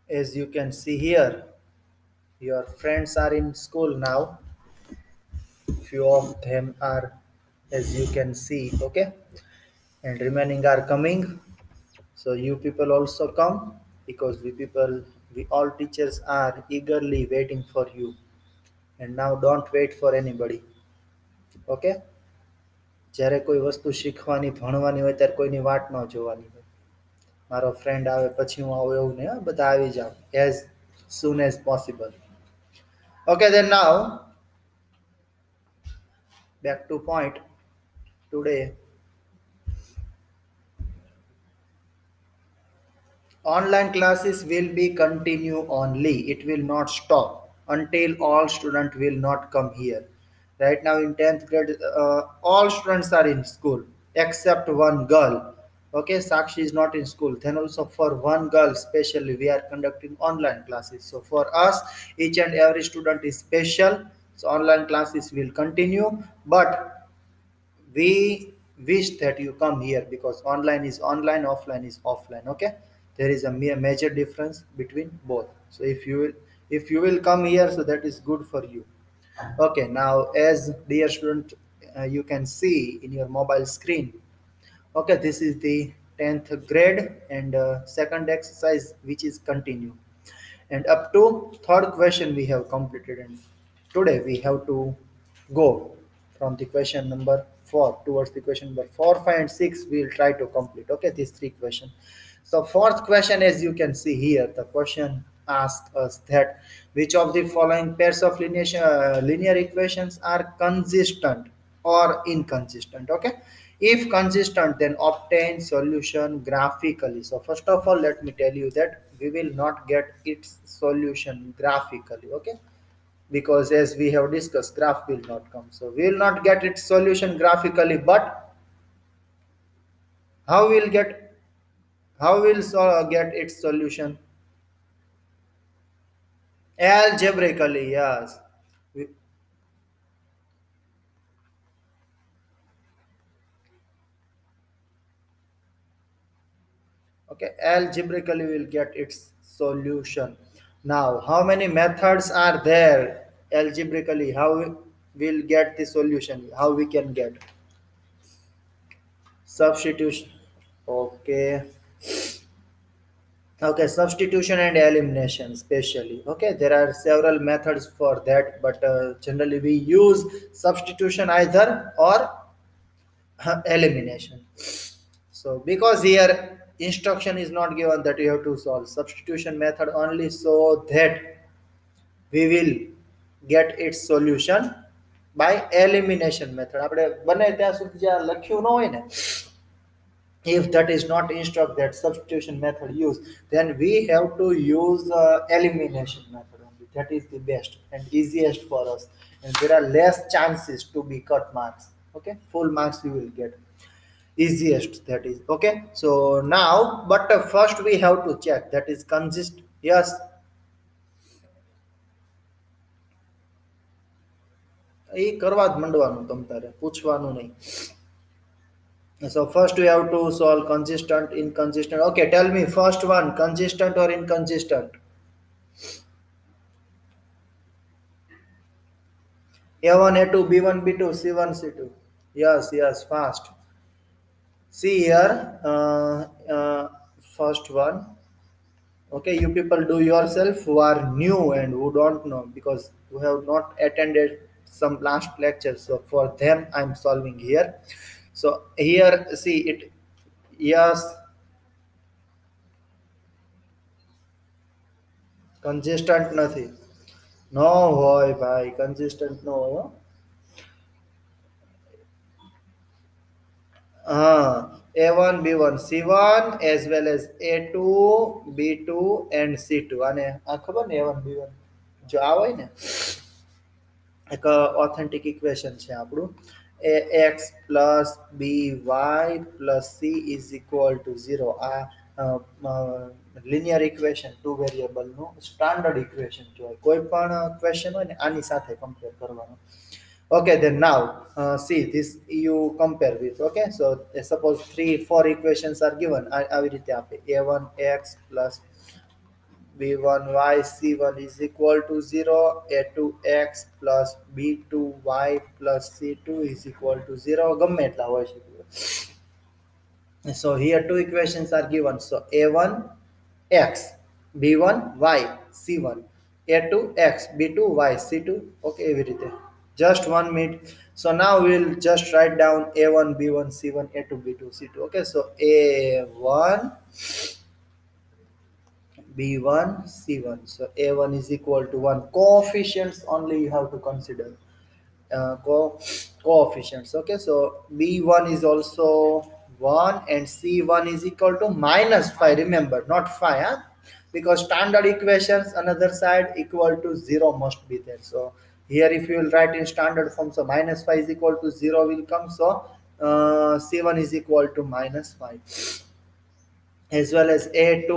As you can see here, your friends are in school now. Few of them are, as you can see, okay, and remaining are coming. So you people also come because we all teachers are eagerly waiting for you. And now don't wait for anybody. Okay? જ્યારે કોઈ વસ્તુ શીખવાની ભણવાની હોય ત્યારે કોઈની વાટ ન જોવાની હોય. મારો ફ્રેન્ડ આવે પછી હું આવું એવું નહીં, બધા આવી જાવ as soon as possible. Okay, then now back to point. Today online classes will be continue only. It will not stop until all students will not come here. Right now in 10th grade, all students are in school except one girl. Okay, Sakshi is not in school. Then also for one girl, specially, we are conducting online classes. So for us, each and every student is special. So online classes will continue, but we wish that you come here because online is online, offline is offline. Okay, there is a major difference between both. So if you will come here, so that is good for you. Okay, now as dear student, you can see in your mobile screen. Okay, this is the 10th grade and second exercise, which is continue, and up to third question we have completed, and today we have to go from the question number 4 towards the question number 4, 5 and 6. We will try to complete, okay, these three questions. So fourth question, as you can see here, the question asks us that which of the following pairs of linear equations are consistent or inconsistent. Okay, if consistent, then obtain solution graphically. So first of all, let me tell you that we will not get its solution graphically. Okay, because as we have discussed, graph will not come, so we will not get its solution graphically. But how will get how will get its solution algebraically? Yes. We- okay, algebraically will get its solution. Now how many methods are there algebraically? How we will get the solution? How we can get substitution? Okay. Okay, substitution and elimination, especially. Okay, there are several methods for that, but generally we use substitution either or elimination. So, because here instruction is not given that you have to solve substitution method only, so that we will get its solution by elimination method. આપણે બને ત્યાં સુધી જ્યાં લખ્યું ન હોય ને, if that is not instruct that substitution method use, then we have to use elimination method only. That is the best and easiest for us, and there are less chances to be cut marks. Okay, full marks you will get easiest, that is. Okay, so now but first we have to check that is consist. Yes, એ કરવા જ મંડવાનું તમ તારે પૂછવાનું નહીં. So first we have to solve consistent, inconsistent. Okay, tell me first one, consistent or inconsistent? A1, A2, B1, B2, C1, C2. Yes, yes, fast. See here, first one. Okay, you people do yourself who are new and who don't know because who have not attended some last lectures. So for them, I'm solving here. So here, see it. Yes, consistent નથી. No હોય ભાઈ, consistent no હોય હો. A1, B1, C1 as well as A2, B2 and C2. અને આ ખબર ને A1, B1 જો આ હોય ને એક ઓથેન્ટિક ઇક્વેશન છે આપણું ax plus by plus c is equal to 0. આ લિનિયર ઇક્વેશન ટુ વેરિયેબલનું સ્ટાન્ડર્ડ ઇક્વેશન કહેવાય. કોઈ પણ ક્વેશ્ચન હોય ને આની સાથે કમ્પેર કરવાનો. Okay, then now see this you compare with. Okay, so suppose 3 4 equations are given. આવી રીતે આપે a1 x plus b1y c1 is equal to 0, a2x plus b2y plus c2 is equal to 0 ગમે એટલા હોઈ શકે. So here two equations are given. So a1 x, b1 y, c1, a2 x, b2 y, c2. Okay, એવી રીતે. Just 1 minute. So now we'll just write down a1, b1, c1, a2, b2, c2. Okay, so a1, b1, c1. So a1 is equal to 1. Coefficients only you have to consider. Coefficients. Okay, so b1 is also 1 and c1 is equal to minus 5. Remember, not 5, huh? Because standard equations another side equal to 0 must be there. So here if you will write in standard form, so minus 5 is equal to 0 will come. So c1 is equal to minus 5, as well as a2,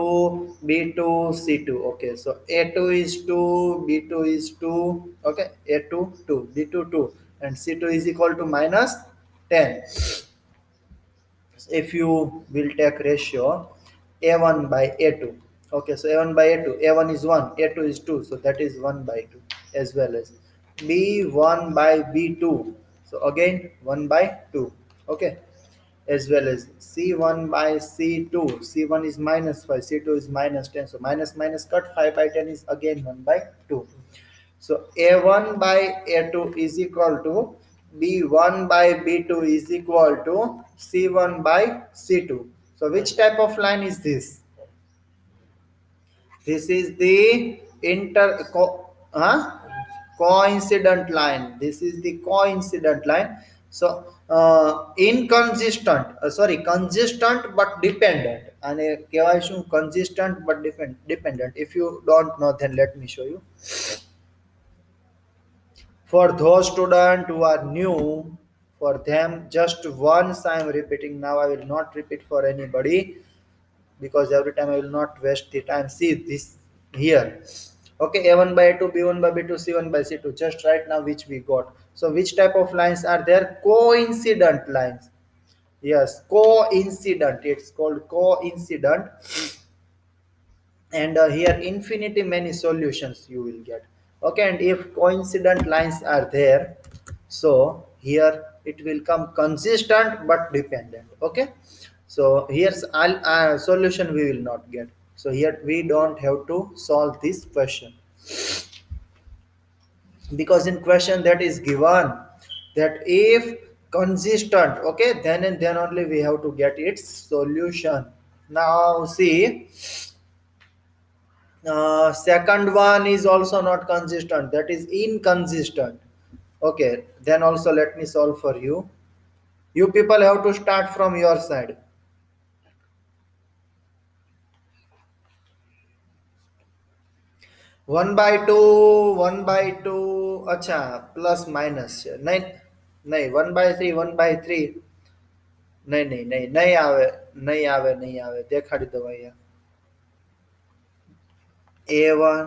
b2, c2. Okay, so a2 is 2, b2 is 2. Okay, a2 2, b2 2, and c2 is equal to minus 10. If you will take ratio a1 by a2. Okay, so a1 by a2, a1 is 1, a2 is 2, so that is 1 by 2, as well as b1 by b2, so again 1 by 2. Okay, as well as c1 by c2, c1 is minus 5, c2 is minus 10, so minus minus cut, 5 by 10 is again 1 by 2. So a1 by a2 is equal to b1 by b2 is equal to c1 by c2. So which type of line is this? This is the coincident line. This is the coincident line. So inconsistent, consistent but dependent. And કહેવાય શું? Consistent but dependent. If you don't know, then let me show you. For those students who are new, for them just once I am repeating. Now I will not repeat for anybody, because every time I will not waste the time. See this here. Okay, a1 by a2, b1 by b2, c1 by c2. Just right now which we got. So which type of lines are there? Coincident lines. Yes, coincident. It's called coincident. And here infinity many solutions you will get. Okay, and if coincident lines are there, so here it will come consistent but dependent. Okay, so here's all solution we will not get. So here we don't have to solve this question, because in question that is given that if consistent, okay, then and then only we have to get its solution. Now see, second one is also not consistent, that is inconsistent. Okay, then also let me solve for you. You people have to start from your side. 1 by 2, 1 by 2, अच्छा plus minus છે नहीं नहीं 1 by 3, 1 by 3, नहीं नहीं नहीं नहीं आवे नहीं आवे नहीं आवे देखाड़ी दो અહીંયા a1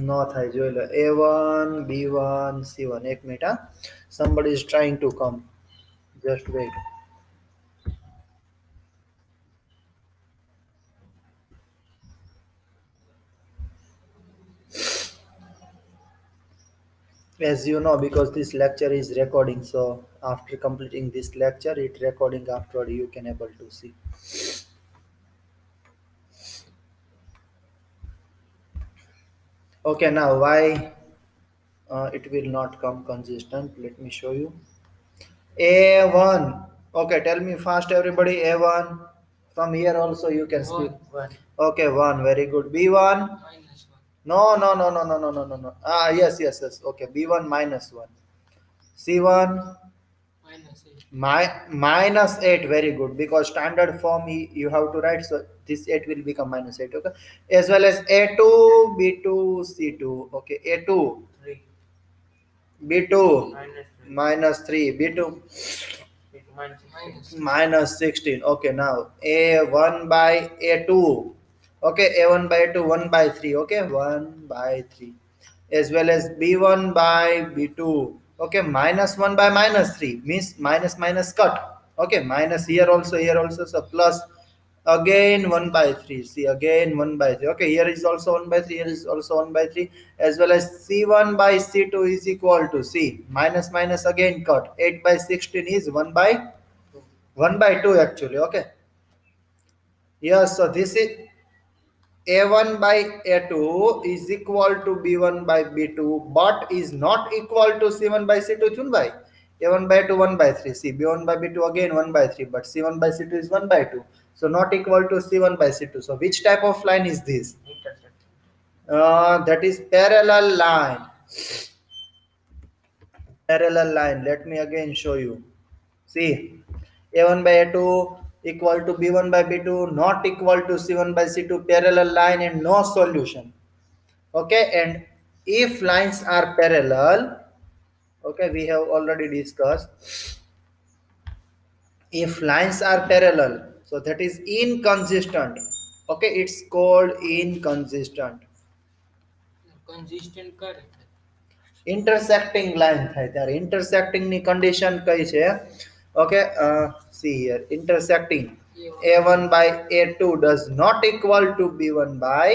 નો થાય જોઈ લો a1 b1 c1 એક મિનિટ હા somebody is trying to come, just wait. As you know, because this lecture is recording, so after completing this lecture it recording afterward you can able to see. Okay, now why it will not come consistent, let me show you. A1. Okay, tell me fast everybody. A1. From here also you can speak. One. Okay, 1. Very good. B1. Minus one. No, no, no, no, no, no, no, no, no. Ah, yes, yes, yes. Okay, B1 minus 1. C1 Minus eight. minus 8. Very good. Because standard form you have to write. So this 8 will become minus 8. Okay. As well as A2, B2, C2. Okay. A2, Three. B2 Minus three. minus 3. B2 It minus minus. minus 16. Okay, now a1 by a2. Okay, a1 by a2, 1 by 3. Okay, 1 by 3, as well as b1 by b2. Okay, minus 1 by minus 3 means minus minus cut. Okay, minus here also, so plus again 1 by 3. See, again 1 by 3. Okay, here is also 1 by 3, here is also 1 by 3, as well as c1 by c2 is equal to c minus minus again cut. 8 by 16 is 1 by 1 by 2 actually. Okay, yes, so this is a1 by a2 is equal to b1 by b2, but is not equal to c1 by c2. Chun by a1 by 2 1 by 3. See, b1 by b2 again 1 by 3, but c1 by c2 is 1 by 2, so not equal to c1 by c2. So which type of line is this? That is parallel line. Parallel line, let me again show you. See, a1 by a2 equal to b1 by b2, not equal to c1 by c2. Parallel line and no solution. Okay, and if lines are parallel, okay, we have already discussed, if lines are parallel, so that is inconsistent. Okay, it's called inconsistent. consistent કરે Intersecting line થાય ત્યારે intersecting ની condition કઈ છે? Okay, see here, intersecting a1 by a2 does not equal to b1 by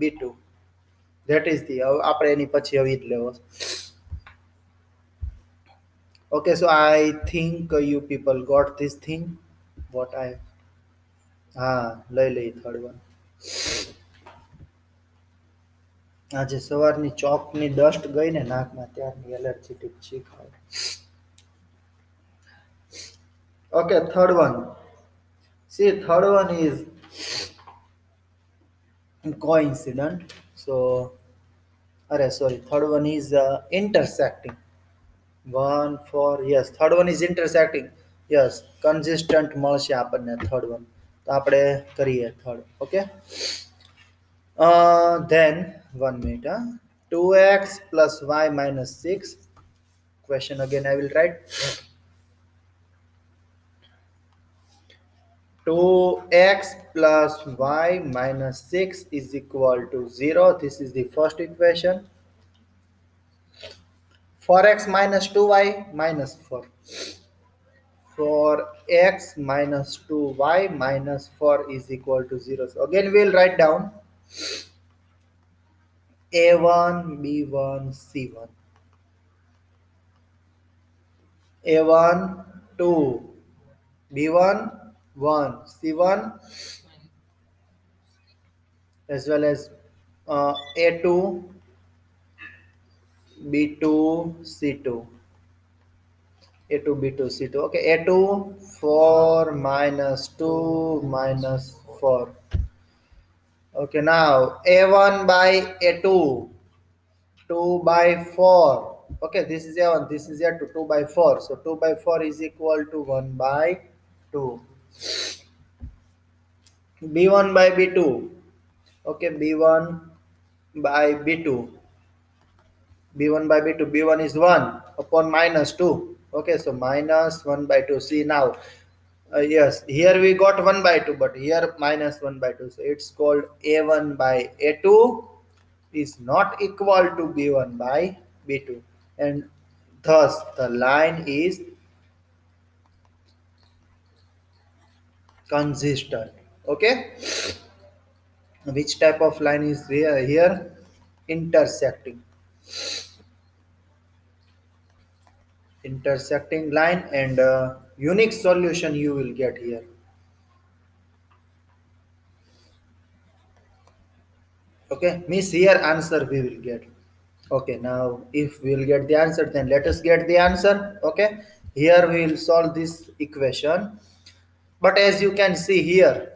b2. That is the આપણે એની પછી હવે જ લેવો. Okay, so I think you people got this thing. What I લઈ લઈ third one. આજે સવારની ચોકની ડસ્ટ ગઈ ને નાકમાં ત્યારની એલર્જીટિક છીક આવે. Okay, third one. See, third one is coincident. So, sorry, third one is intersecting. 1 4, yes, third one is intersecting. Yes, consistent મળશે આપણને third one. તો આપણે કરીએ third. Okay. Then 1 minute. 2x plus y minus 6. Question again I will write. 2x plus y minus 6 is equal to 0. This is the first equation. 4x minus 2y minus 4. 4x minus 2y minus 4 is equal to 0. So again we will write down a1 b1 c1. a1 2, b1 1, c1, as well as a2 b2 c2. a2 b2 c2. Okay, a2 4 minus 2 minus 4. Okay, now a1 by a2 2 by 4. Okay, this is a1, this is a2, 2 by 4. So 2 by 4 is equal to 1 by 2. b1 by b2. Okay, b1 by b2. b1 by b2, b1 is 1 upon minus 2. Okay, so minus 1 by 2. See now, yes, here we got 1 by 2, but here minus 1 by 2. So it's called a1 by a2 is not equal to b1 by b2, and thus the line is consistent. Okay, which type of line is here? Intersecting. Intersecting line, and unique solution you will get here. Okay, means here answer we will get. Okay, now if we will get the answer, then let us get the answer. Okay, here we will solve this equation, but as you can see here,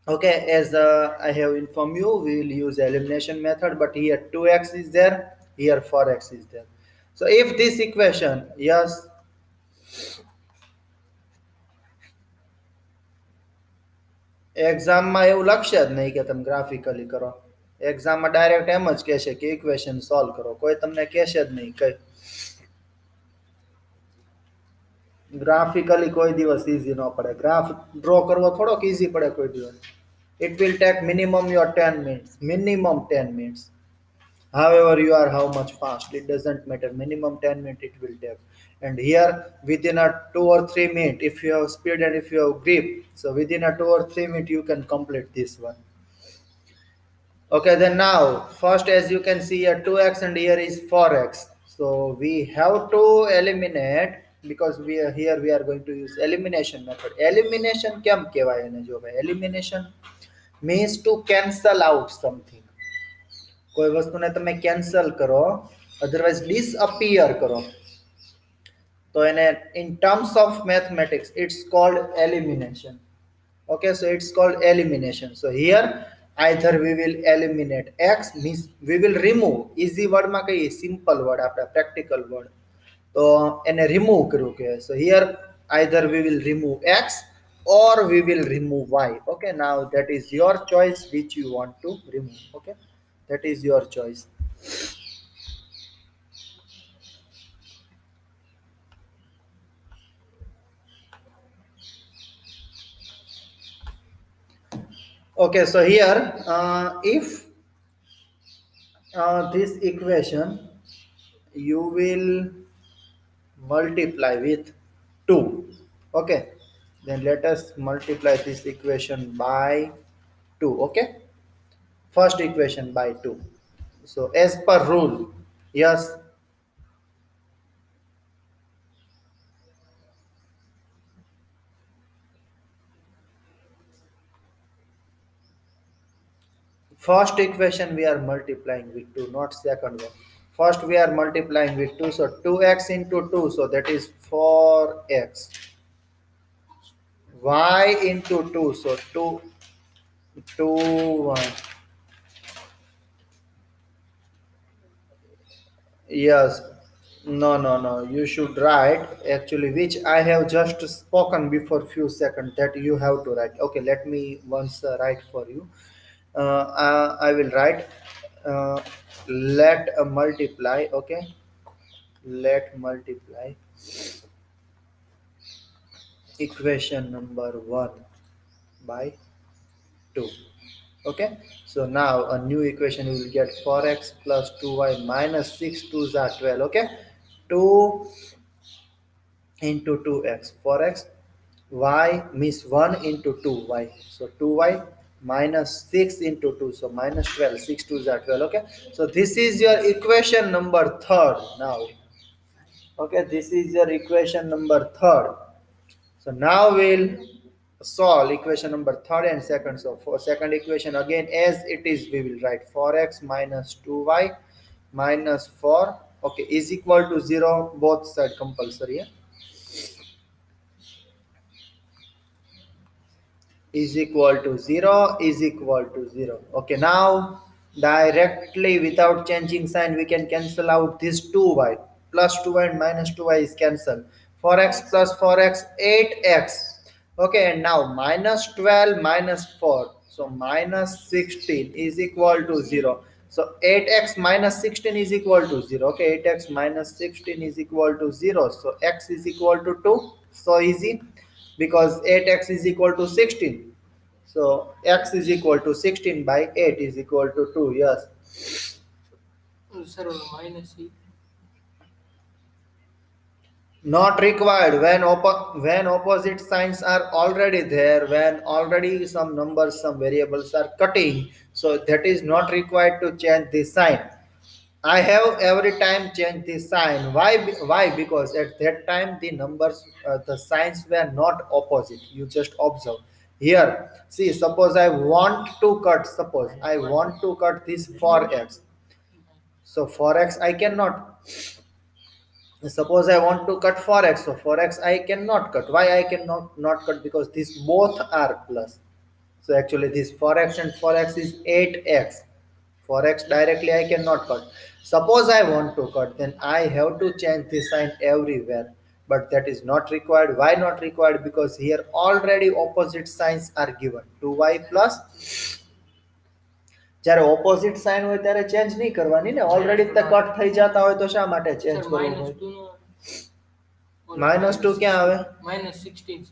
okay, as I have informed you, we will use elimination method, but here 2x is there, here 4x is there. So if this equation, yes, એક્ઝામમાં એવું લખશે જ નહીં કે તમે graphically કરો. એક્ઝામમાં direct એમ જ કહેશે કે ઇક્વેશન સોલ્વ કરો, કોઈ તમને કહેશે જ નહીં કઈ. ગ્રાફિકલી કોઈ દિવસ ઈઝી ન પડે. ગ્રાફ ડ્રો કરવો થોડોક ઈઝી પડે કોઈ દિવસ. It will take minimum your 10 minutes, minimum 10 minutes. However you are how much fast, it doesn't matter, minimum 10 minutes it will take. And here within a 2 or 3 minutes, if you have speed and if you have grip, so within a 2 or 3 minutes you can complete this one. Okay, then now first as you can see a 2x and here is 4x. So we have to eliminate because we are here we are going to use elimination method. Elimination કેમ કહેવાય એને જો ભાઈ elimination means to cancel out something. કોઈ વસ્તુને તમે cancel કરો otherwise disappear કરો તો એને in terms of mathematics it's called elimination. Okay, so it's called elimination. So here either we will eliminate x means we will remove easy word માં કહીએ simple word આપણા practical word તો એને remove કરવું કે so here either we will remove x or we will remove y. Okay, now that is your choice which you want to remove. Okay, that is your choice. Okay, so here if this equation you will multiply with 2. Okay, then let us multiply this equation by 2. Okay, first equation by 2. So as per rule, yes, first equation we are multiplying with 2, not second one. First we are multiplying with 2, so 2x into 2, so that is 4x. Y into 2, so 2 2 1. Yes. No, no, no. You should write actually, which I have just spoken before few seconds that you have to write. Okay, let me once write for you. I will write. Let multiply. Okay, let multiply equation number one by two. Okay, so now a new equation you will get 4x plus 2y minus 6 2s are 12. Okay, 2 into 2x 4x y means 1 into 2y so 2y minus 6 into 2 so minus 12 6 2s are 12. Okay, so this is your equation number third now. Okay, this is your equation number third. So now we'll solve equation number third and second. So for second equation again as it is we will write 4x minus 2y minus 4 okay is equal to 0 both side compulsory. Yeah? Is equal to 0 is equal to 0. Okay, now directly without changing sign we can cancel out this 2y plus 2y and minus 2y is cancelled. 4x plus 4x 8x. Okay, and now minus 12 minus 4 so minus 16 is equal to 0. So 8x minus 16 is equal to 0. Okay, 8x minus 16 is equal to 0. So x is equal to 2. So easy because 8x is equal to 16. So x is equal to 16 by 8 is equal to 2. Yes. Sir, minus 8. Not required when opposite signs are already there, when already some numbers, some variables are cutting. So that is not required to change the sign. I have every time changed the sign. Why? Why? Because at that time the numbers, the signs were not opposite. You just observe. Here, see. Suppose I want to cut. Suppose I want to cut this 4x. So 4x I cannot. Suppose I want to cut 4x. So 4x I cannot cut. Why I cannot not cut? Because these both are plus. So actually this 4x and 4x is 8x. 4x directly I cannot cut. Suppose I want to cut, then I have to change the sign everywhere. But that is not required. Why not required? Because here already opposite signs are given. 2y plus જ્યારે opposite sign હોય ત્યારે change નહીં કરવાની ને already તે cut થઈ જતા હોય તો શા માટે ચેન્જ Sir, કરવું minus હોય 2 no. -2 ક્યાં આવે Minus 16.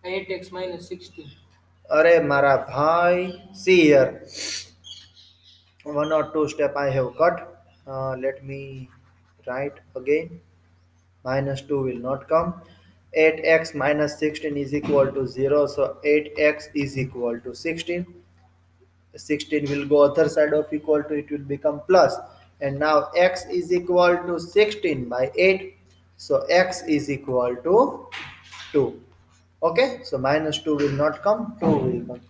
8x minus 16. અરે મારા ભાઈ see here one or two step I have cut. Let me write again. minus 2 will not come. 8x minus 16 is equal to 0, so 8x is equal to 16. 16 will go other side of equal to, it will become plus, and now x is equal to 16 by 8, so x is equal to 2. Okay, so minus 2 will not come, 2 will come.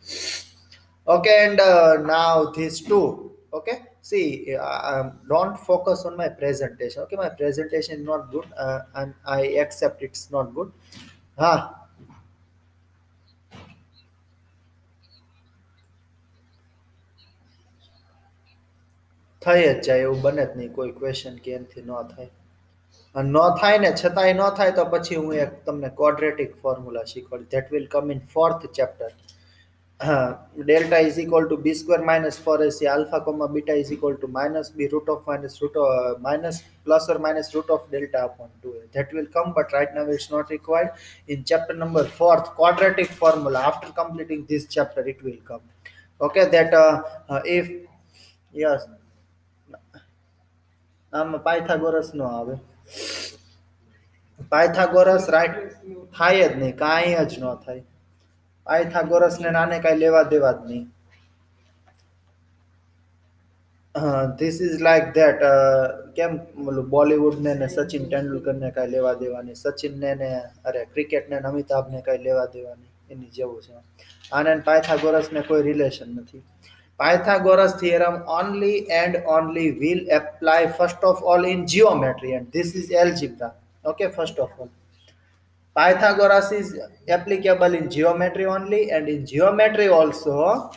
Okay, and now these two. Okay, see, don't focus on my presentation. Okay, my presentation is not good, and I accept it's not good. હા, થઈ જ જાય એવું બને જ નહીં કોઈ question કે એનાથી ન થાય. અને ન થાય ને છતાંય ન થાય તો પછી હું એક તમને ક્વોડ્રેટિક ફોર્મ્યુલા શીખવાડીશ, that will come in fourth chapter. Delta is equal to b square minus 4ac alpha comma beta is equal to minus b root of minus root of minus plus or minus root of delta upon 2a. That will come, but right now it's not required. In chapter number 4th, quadratic formula, after completing this chapter it will come. Okay, that if yes, Pythagoras નો આવે. Pythagoras right થાય જ નહીં, કાંઈ જ ન થાય. Pythagoras ને નાને કાંઈ લેવા દેવા જ નહીં. This is like that. કેમ બોલિવૂડ ને સચિન તેંડુલકર ને કાંઈ લેવા દેવાની, સચિન ને અરે ક્રિકેટ ને અમિતાભ ને કાંઈ લેવા દેવાની, એની જેવું છે. આને પાયથાગોરસ ને કોઈ રિલેશન નથી. Pythagoras theorem only and only will apply first of all in geometry, and this is algebra. Okay, first of all, Pythagoras is applicable in geometry only, and in geometry also,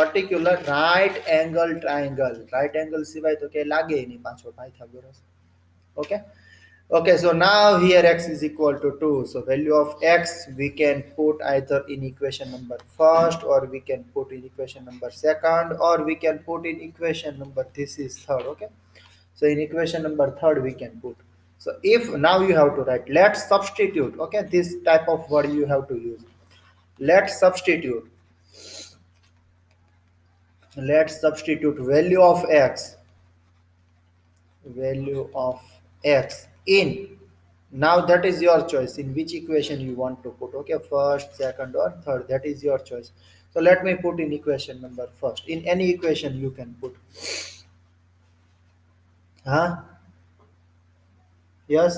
particular right angle triangle. Right angle સિવાય તો કે લાગે નહીં પાછો Pythagoras. Okay. Okay, so now here x is equal to 2. So value of x we can put either in equation number first, or we can put in equation number second, or we can put in equation number, this is third. Okay, so in equation number third we can put. So if now you have to write, let's substitute. Okay, this type of word you have to use. Let's substitute. Let's substitute value of x. Value of x in, now that is your choice in which equation you want to put. Okay, first, second, or third, that is your choice. So let me put in equation number first. In any equation you can put. Huh? Yes.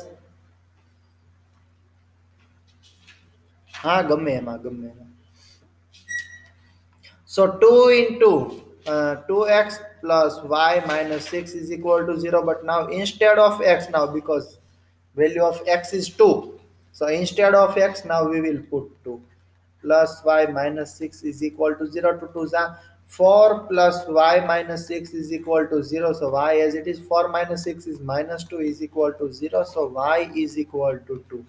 હા, ગમે એમાં ગમે એમાં. So 2 into 2x plus y minus 6 is equal to 0. But now instead of x, now because value of x is 2, so instead of x now we will put 2 plus y minus 6 is equal to 0. To 2 is 4 plus y minus 6 is equal to 0. So y as it is 4 minus 6 is minus 2 is equal to 0. So y is equal to 2.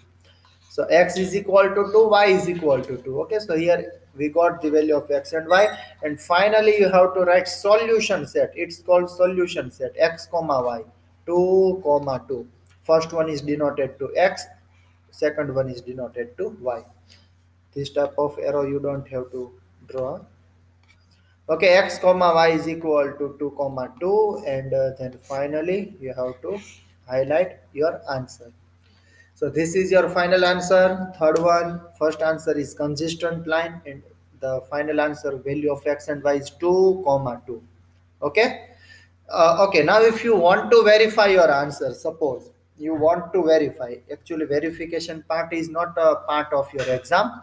So x is equal to 2, y is equal to 2. Okay, so here we got the value of x and y, and finally you have to write solution set. It's called solution set, x comma y, 2 comma 2. First one is denoted to x, second one is denoted to y. This type of arrow you don't have to draw. Okay, x comma y is equal to 2 comma 2, and then finally you have to highlight your answer. So this is your final answer. Third one, first answer is consistent line, and the final answer value of x and y is 2 comma 2. Okay. Okay, now if you want to verify your answer, suppose you want to verify, actually verification part is not a part of your exam.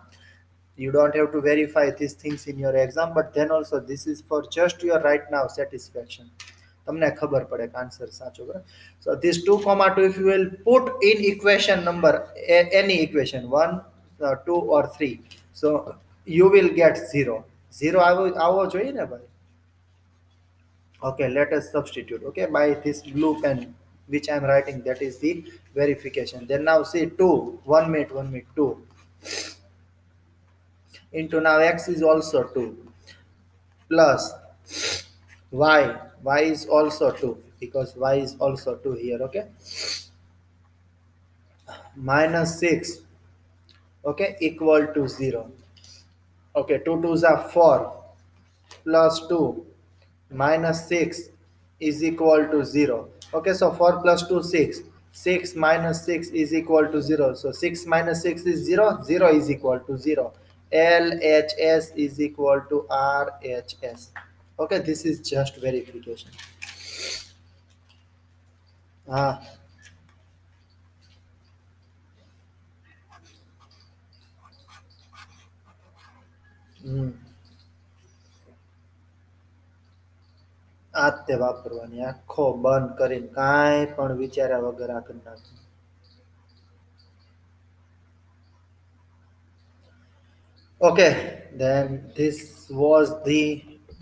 You don't have to verify these things in your exam, but then also this is for just your right now satisfaction. તમને ખબર પડે કે answer સાચો બરાબર. So this 2 comma 2, if you will put in equation number, any equation 1, 2 or 3, so you will get 0. 0 આવો જોઈએ ને ભાઈ. Okay, let us substitute. Okay, by this blue pen which I am writing, that is the verification. Then now see 2, 1 minute, 1 minute, 2 into, now x is also 2 plus y is also 2 because y is also 2 here. Okay, minus 6, okay, equal to 0. Okay, 2 2s are 4 plus 2 minus 6 is equal to 0. Okay, so 4 plus 2 6, 6 minus 6 is equal to 0. So 6 minus 6 is 0. 0 is equal to 0. LHS is equal to RHS. Okay, this is just verification. Ah, હમ. આ જ તે વાપરવાની આખો બંધ કરીને કાંઈ પણ વિચાર્યા વગર આ કરી નાખવું. Okay, then this was the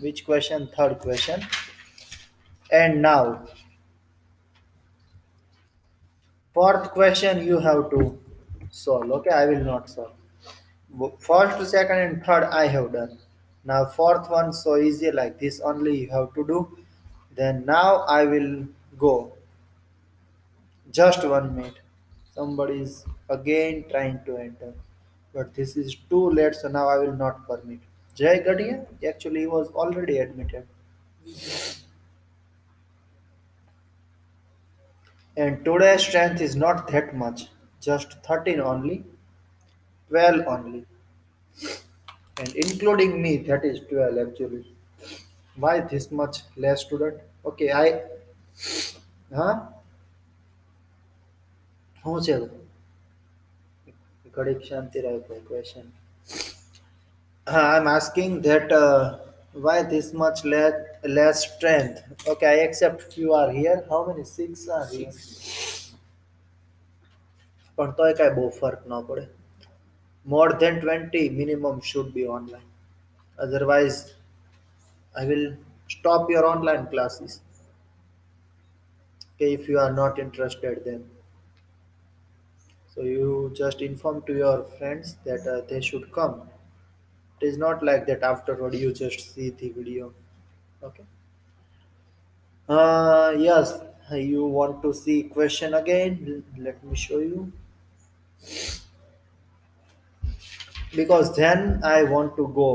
which question? Third question. And now, fourth question you have to solve. Okay, I will not solve. First, second, and third I have done. Now fourth one so easy like this only you have to do. Then now I will go. Just 1 minute. Somebody is again trying to enter. But this is too late, so now I will not permit. Jay Gadia actually was already admitted. Vijay. And today's strength is not that much, just 13 only, 12 only. And including me, that is 12 actually. Why this much less student? Okay, huh? હું છે ઘડીક શાંતિ રાખો question. I'm asking that why this much less strength? Okay, I accept few are here. How many? Six are here. 6. પણ તોય કાંઈ બહુ ફરક ન પડે. More than 20 minimum should be online. Otherwise, I will stop your online classes. Okay, if you are not interested, then so you just inform to your friends that they should come. It is not like that afterward you just see the video. Okay. Yes, you want to see question again? Let me show you. Because then I want to go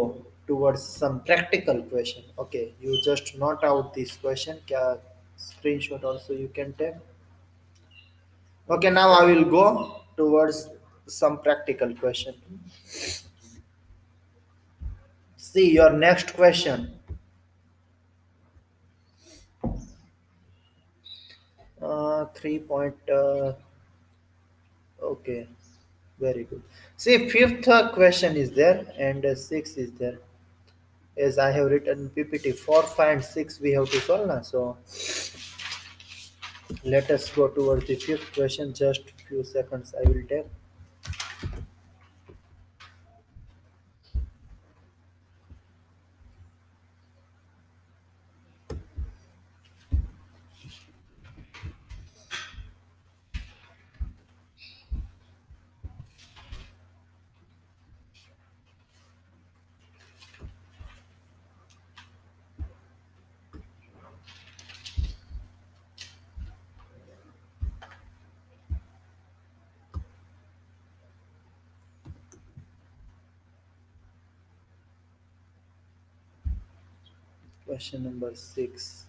towards some practical question. Okay, you just note out this question. Screenshot also you can take. Okay, now I will go towards some practical question. See your next question. 3 point. Okay, very good. See, fifth question is there and six is there. As I have written PPT 4, 5, and 6 we have to solve now. So let us go towards the fifth question. Just few seconds I will take. Question number 6.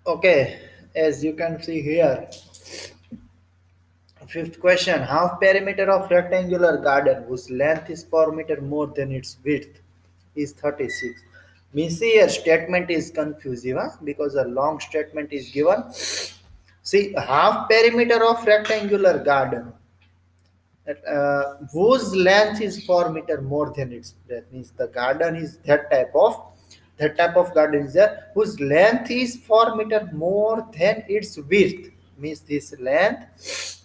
Okay, as you can see here, fifth question. Half perimeter of rectangular garden whose length is 4 meter more than its width is 36. Means here statement is confusing because a long statement is given. See, half perimeter of rectangular garden whose length is 4 meter more than its breadth. Means the garden is that type of garden is there whose length is 4 meter more than its width. Means this length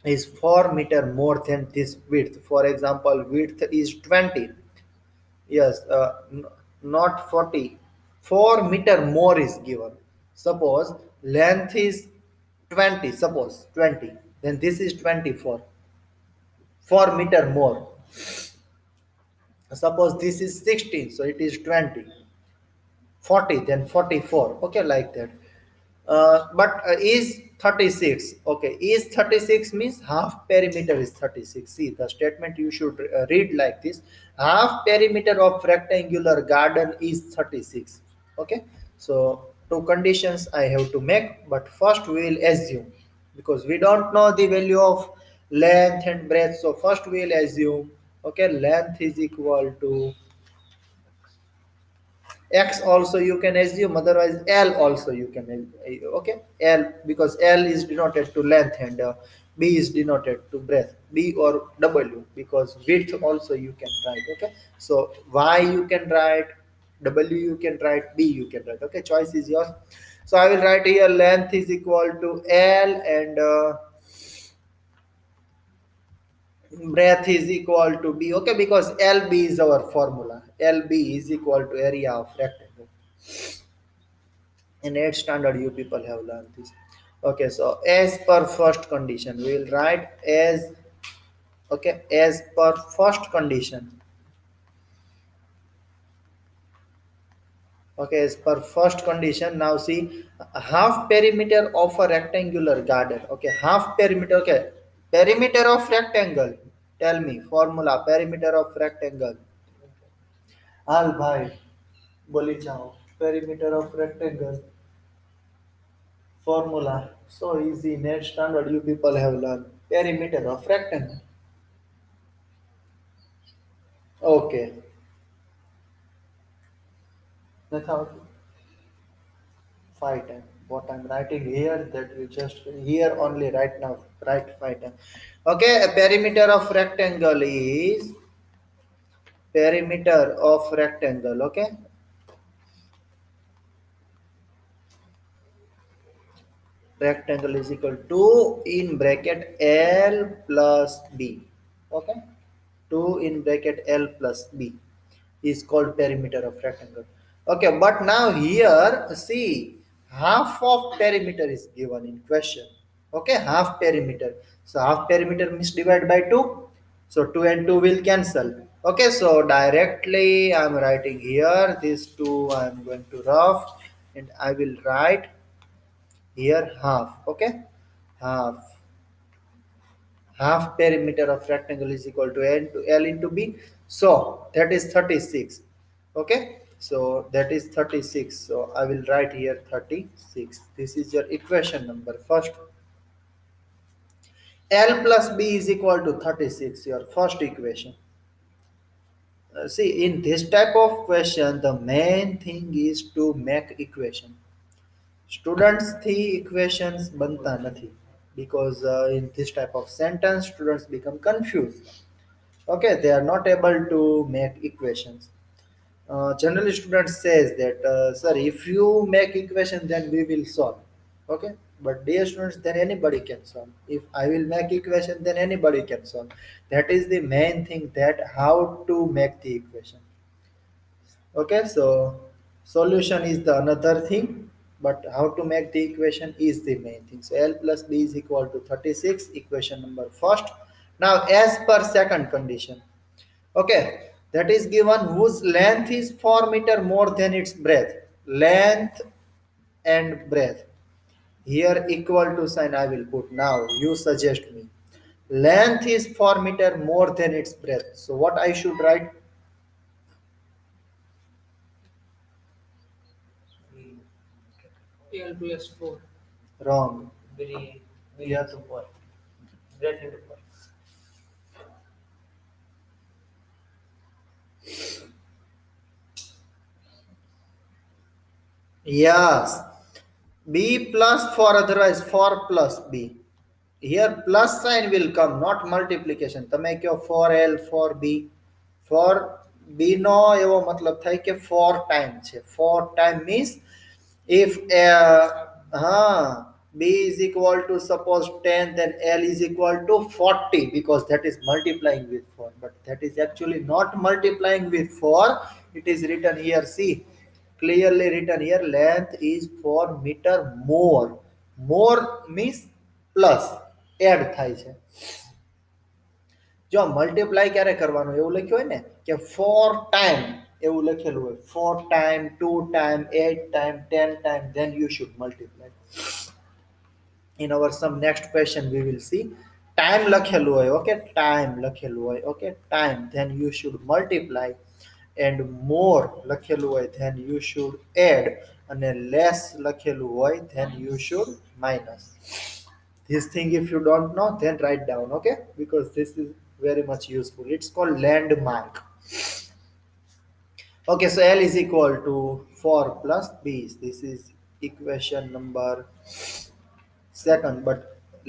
is 4 meter more than this width. For example, width is 20. Yes, not 40. 4 meter more is given. Suppose length is 20, suppose 20. Then this is 24. 4 meter more. Suppose this is 16, so it is 20. 40, then 44. Okay, like that. But is 36. Okay, is 36 means half perimeter is 36. See, the statement you should read like this: half perimeter of rectangular garden is 36. Okay, so two conditions I have to make, but first we will assume, because we don't know the value of length and breadth. So first we will assume, okay, length is equal to x, also you can assume, otherwise l also you can okay, l, because l is denoted to length, and b is denoted to breadth, b or w, because width also you can write. Okay, so y you can write, w you can write, b you can write. Okay, choice is yours. So I will write here length is equal to l, and breadth is equal to b. Okay, because lb is our formula. Lb is equal to area of rectangle. In 8th standard you people have learned this. Okay, so as per first condition we will write as, okay, as per first condition. Okay, as per first condition, now see, half perimeter of a rectangular garden. Okay, half perimeter. Okay, perimeter of rectangle, tell me formula, perimeter of rectangle. Al bhai boli chao, perimeter of rectangle formula. So easy, net standard you people have learned perimeter of rectangle. Okay, that's how 5 times. What I'm writing here, that you just here only right now write 5 times. Okay, a perimeter of rectangle is perimeter of rectangle. Okay, rectangle is equal to in bracket L plus B. Okay, 2 in bracket L plus B is called perimeter of rectangle. Okay, but now here see, half of perimeter is given in question. Okay, half perimeter. So half perimeter means divide by 2. So 2 and 2 will cancel. Okay, so directly I'm writing here this 2 I'm going to rough, and I will write here half. Okay, half. Half perimeter of rectangle is equal to L into B. So that is 36. Okay. So that is 36. So I will write here 36. This is your equation number first. L plus B is equal to 36, your first equation. See, in this type of question, the main thing is to make equation. Students થી equations બનતા નથી, because in this type of sentence students become confused. Okay, they are not able to make equations. Generally students says that, sir, if you make equation then we will solve. Okay, but dear students, then anybody can solve. If I will make equation then anybody can solve. That is the main thing, that how to make the equation. Okay, so solution is the another thing, but how to make the equation is the main thing. So L plus B is equal to 36, equation number first. Now as per second condition, okay, that is given whose length is 4 meter more than its breadth. Length and breadth. Here equal to sign I will put. Now you suggest me. Length is 4 meter more than its breadth. So what I should write? L plus 4. Wrong. Yeah, to 4. Breadth into 4. Yes. B plus 4, otherwise 4 plus B. Here plus sign will come, not multiplication. તમે કહો 4L 4B. 4B નો એવો મતલબ થાય કે 4 time છે. 4 time means if B is equal to suppose 10, then L is equal to 40, because that is multiplying with 4. But that is actually not multiplying with 4. It is written here, see, clearly written here, length is 4 meter more. More means plus, add થાય છે. જો multiply ક્યારે કરવાનું એવું લખ્યું હોય ને કે 4 ટાઈમ એવું લખેલું હોય, 4 time, 2 time, 8 time, 10 time, then you should multiply. In our some next question we will see time લખેલું હોય, okay, time લખેલું હોય, okay, time, then you should multiply, and more લખેલું હોય then you should add, અને less લખેલું હોય then you should minus. This thing if you don't know then write down, okay, because this is very much useful. It's called landmark. Okay, so L is equal to 4 plus B. This is equation number second, but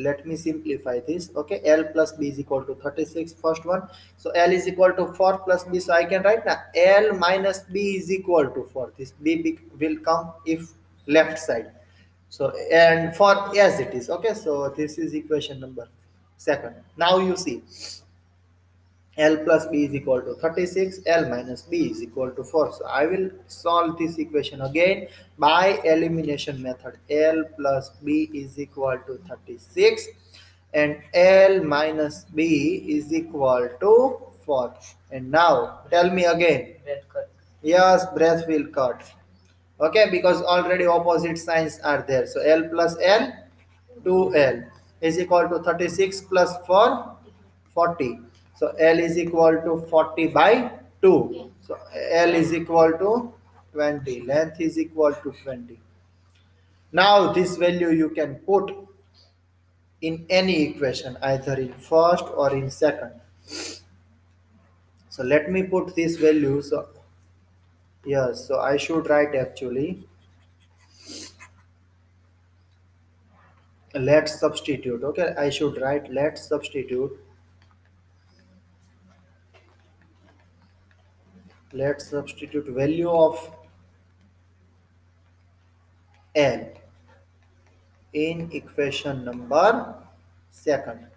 let me simplify this. Okay, L plus B is equal to 36, first one. So L is equal to 4 plus B, so I can write now L minus B is equal to 4. This will come if left side. So and for as it is, okay, so this is equation number second. Now you see L plus B is equal to 36, L minus B is equal to 4. So I will solve this equation again by elimination method. L plus B is equal to 36 and L minus B is equal to 4. And now tell me again. Red cut. Yes, breath will cut. Okay, because already opposite signs are there. So L plus L, 2L is equal to 36 plus 4, 40. So L is equal to 40 by 2. So L is equal to 20. Length is equal to 20. Now this value you can put in any equation, either in first or in second. So let me put this value. So yes, so I should write actually, let's substitute. Okay, I should write let's substitute. Let's substitute value of L in equation number second.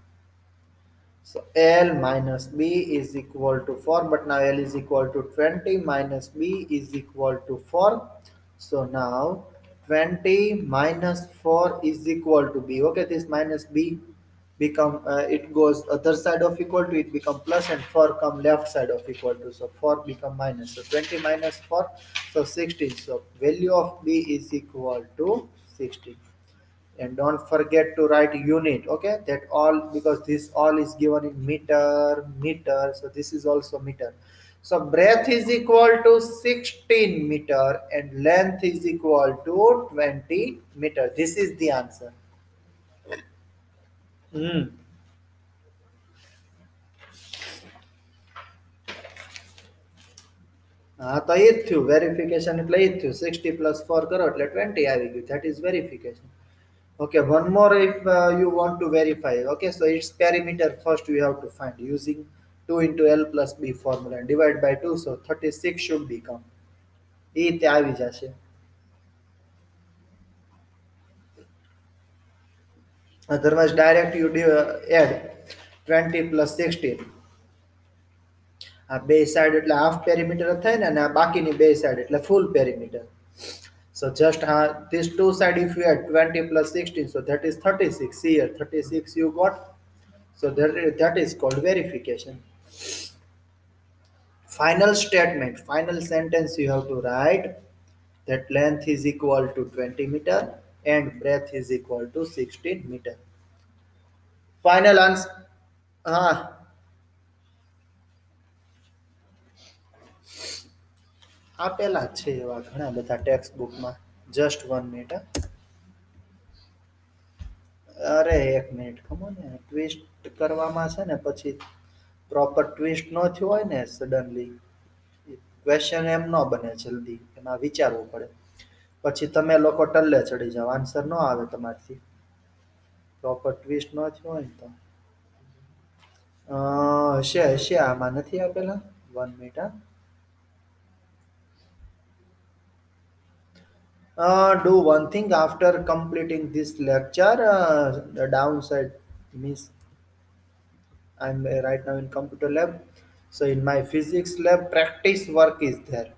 So L minus B is equal to 4, but now L is equal to 20 minus B is equal to 4. So now 20 minus 4 is equal to B. Okay, this minus B become, it goes other side of equal to, it become plus, and 4 come left side of equal to. So 4 become minus. So 20 minus 4, so 16. So value of B is equal to 16. And don't forget to write unit, okay, that all, because this all is given in meter, so this is also meter. So breadth is equal to 16 meter and length is equal to 20 meter. This is the answer. Hmm. હા તો એ જ થયું verification, એટલે એ જ થયું 60 plus 4 કરો એટલે 20 આવી ગયું. That is verification. Okay, one more if you want to verify. Okay, so its perimeter first you have to find using 2 into L plus B formula and divide by 2. So 36 should become. એ રીતે આવી જશે. Otherwise direct you add 20 plus 16. આ બે side એટલે half perimeter થાય ને, અને આ બાકીની બે સાઈડ એટલે ફૂલ perimeter. So just these two side if you add 20 plus 16, so that is 36. See here, 36 you got. So that is called verification. Final statement, final sentence you have to write that length is equal to 20 meter and breadth is equal to 16 meter. Final answer. Ah, આપેલા જ છે એવા ઘણા બધા text બુકમાં. Just 1 minute. અરે 1 minute, ખમો ને twist કરવામાં છે ને, પછી પ્રોપર ટ્વિસ્ટ ન થયું હોય ને સડનલી, ક્વેશ્ચન એમ ન બને જલ્દી, એમાં વિચારવું પડે. પછી તમે લોકો ટલ્લે ચડી જાઓ, આન્સર ન આવે તમારથી, પ્રોપર ટ્વિસ્ટ ન થયું હોય ને તો. હશે હશે, આમાં નથી આપેલા. 1 minute. Do one thing after completing this lecture. The downside means I'm right now in computer lab. So in my physics lab, practice work is there.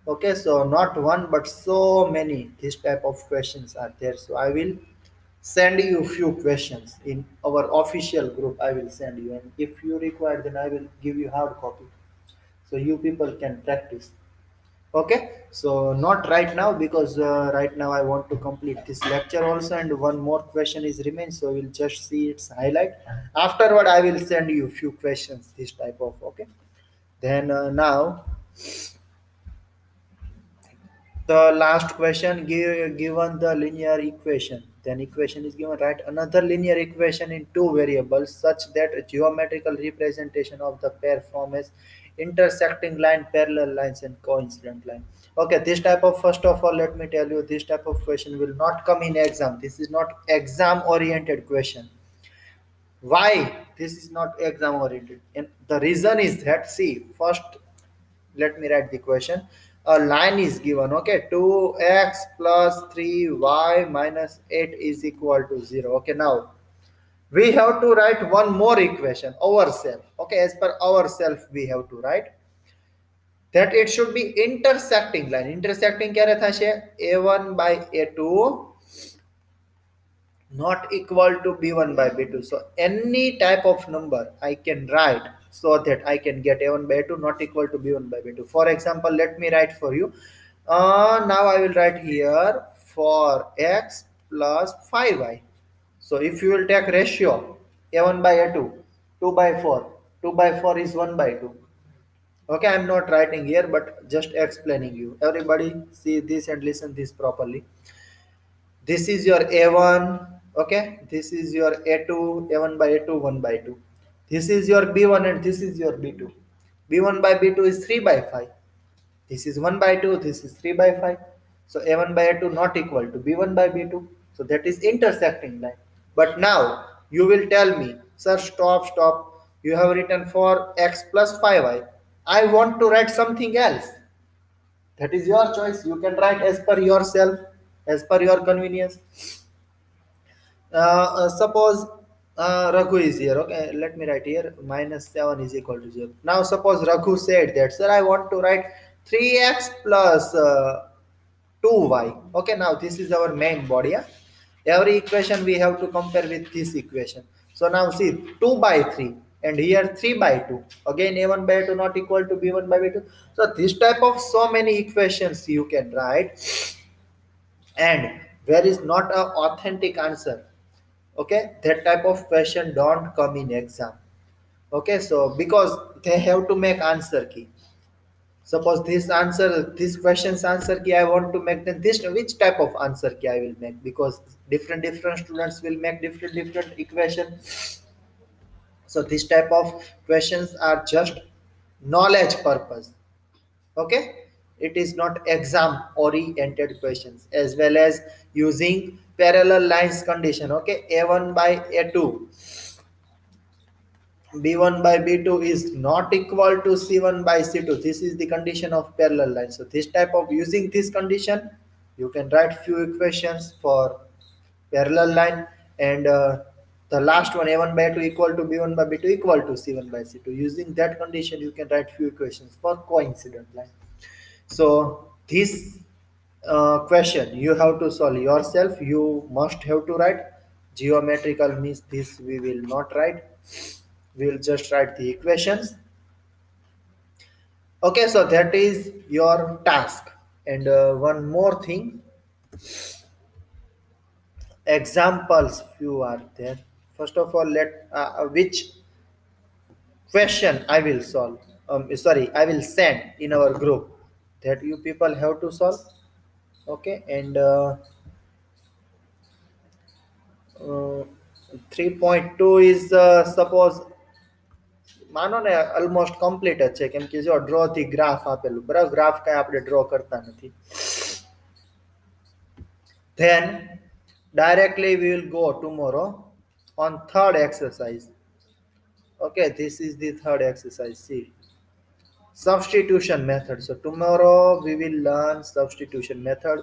Okay, so not one but so many this type of questions are there. So I will send you few questions in our official group. I will send you, and if you require, then I will give you hard copy so you people can practice. Okay, so not right now because right now I want to complete this lecture also, and one more question is remains. So we'll just see its highlight. Afterward, I will send you few questions this type of. Okay, then now the last question given the linear equation, then equation is given, write another linear equation in two variables such that a geometrical representation of the pair form as intersecting line, parallel lines and coincident line. Okay, this type of, first of all let me tell you, this type of question will not come in exam. This is not exam oriented question. Why this is not exam oriented? And the reason is that, see, first let me write the question. A line is given, okay, 2x plus 3y minus 8 is equal to 0. Okay, now we have to write one more equation ourselves. Okay, as per ourselves we have to write that it should be intersecting line. Intersecting ક્યારે થશે? a1 by a2 not equal to b1 by b2. So any type of number I can write so that I can get a1 by a2 not equal to b1 by b2. For example, let me write for you. Now I will write here for x plus 5y. So if you will take ratio a1 by a2, 2 by 4, 2 by 4 is 1 by 2. Okay, I'm not writing here but just explaining you. Everybody see this and listen this properly. This is your a1, okay, this is your a2, a1 by a2, 1 by 2. This is your b1 and this is your b2. b1 by b2 is 3 by 5. This is 1 by 2, this is 3 by 5. So a1 by a2 not equal to b1 by b2. So that is intersecting line. But now you will tell me, sir, stop. You have written for x plus 5y. I want to write something else. That is your choice. You can write as per yourself, as per your convenience. Suppose Raghu is here. Okay, let me write here minus 7 is equal to 0. Now suppose Raghu said that, sir, I want to write 3x plus 2y. Okay, now this is our main body. Yeah? Every equation we have to compare with this equation. So now see 2 by 3 and here 3 by 2. Again a1 by 2 not equal to b1 by b2. So this type of so many equations you can write, and there is not a authentic answer. Okay, that type of question don't come in exam. Okay, so because they have to make answer key. Suppose this question's answer key I want to make, then this which type of answer key I will make, because different students will make different equation. So this type of questions are just knowledge purpose. Okay, it is not exam oriented questions. As well as using parallel lines condition. Okay, a1 by a2, b1 by b2 is not equal to c1 by c2. This is the condition of parallel line. So this type of, using this condition you can write few equations for parallel line. And the last one, a1 by 2 equal to b1 by b2 equal to c1 by c2, using that condition you can write few equations for coincident line. So this question you have to solve yourself. You must have to write. Geometrical means this we will not write. We will just write the equations. Okay, so that is your task. And one more thing, examples few are there. First of all, let which question I will solve. Sorry, I will send in our group that you people have to solve. Okay, and 3.2 is suppose માનો ને almost complete જ છે, કેમ કે જો draw થી graph આપેલું, બરાબર, ગ્રાફ કઈ આપણે ડ્રો કરતા નથી. Then directly we will go tomorrow on third exercise. Okay, this is the third exercise. See, substitution method. So tomorrow we will learn substitution method.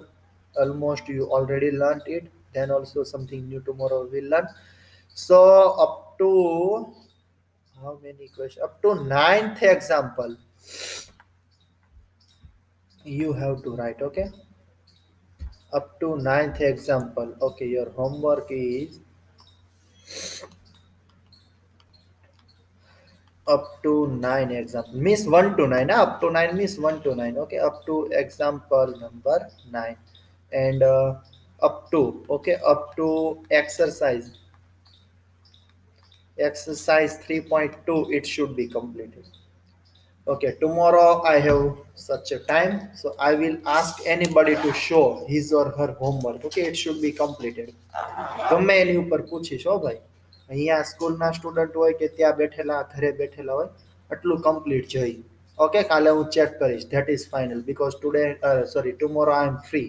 Almost you already learned it. Then also something new tomorrow we will learn. So up to how many questions? Up to ninth example. You have to write, okay? Up to ninth example. Okay, your homework is up to nine example. Miss one to nine. Up to nine miss one to nine. Okay, up to example number nine. And up to, okay, up to exercise 3.2, it should be completed. Okay, tomorrow I have such a time, so I will ask anybody to show his or her homework. Okay, it should be completed. ગમે એની ઉપર પૂછીશ હો ભાઈ. અહીંયા સ્કૂલના student હોય કે ત્યાં બેઠેલા ઘરે બેઠેલા હોય, આટલું કમ્પ્લીટ જોઈ. ઓકે, કાલે હું ચેક કરીશ. That is final because today sorry tomorrow I am free.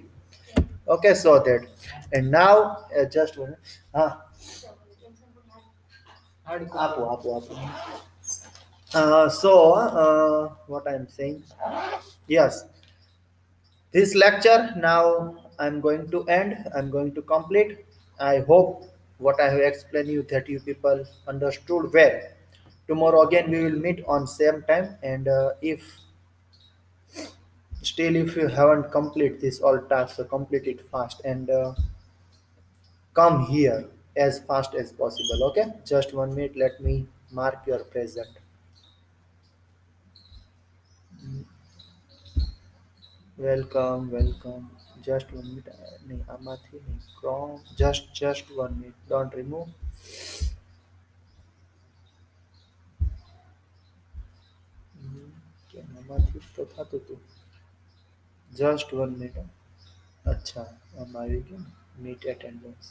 Okay, so that and now just હા Hard આપો copy. આપો આપો. So what I'm saying, yes, this lecture now I'm going to end. I'm going to complete. I hope what I have explained you that you people understood well. Tomorrow again we will meet on same time, and if still if you haven't complete this all tasks, so complete it fast and come here as fast as possible. Okay, just 1 minute. Let me mark your present. Welcome welcome just 1 minute નહીં આમાંથી નહીં chrome just 1 minute don't remove કેમ આમાંથી જ તો થતું હતું just 1 minute અચ્છા આમાં આવી ગયું મીટ એટેન્ડન્સ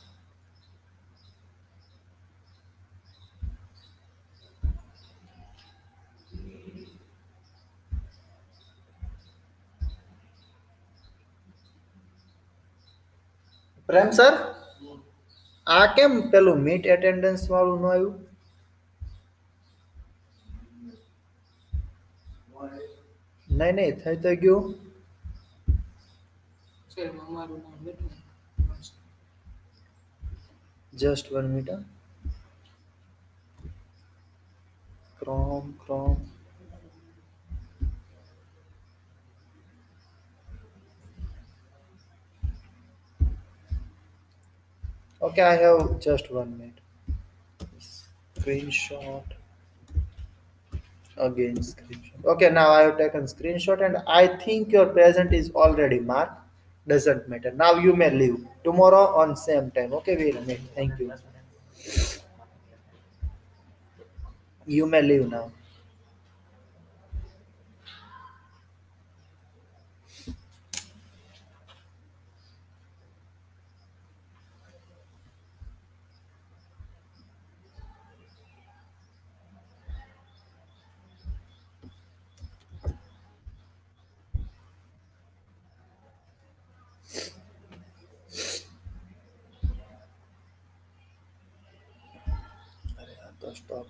પ્રેમ સર આ કેમ પેલું મીટ એટેન્ડન્સ વાળું ન આવ્યું નહીં નહીં થઈ તો ગયું Sir, અમારું નામ બેઠું. Just 1 minute chrome okay I have just 1 minute screenshot again screenshot. Okay, now I have taken screenshot and I think your present is already marked. Doesn't matter. Now you may leave tomorrow on same time. Okay, we'll meet. Thank you. You may leave now. અરે આ તો stop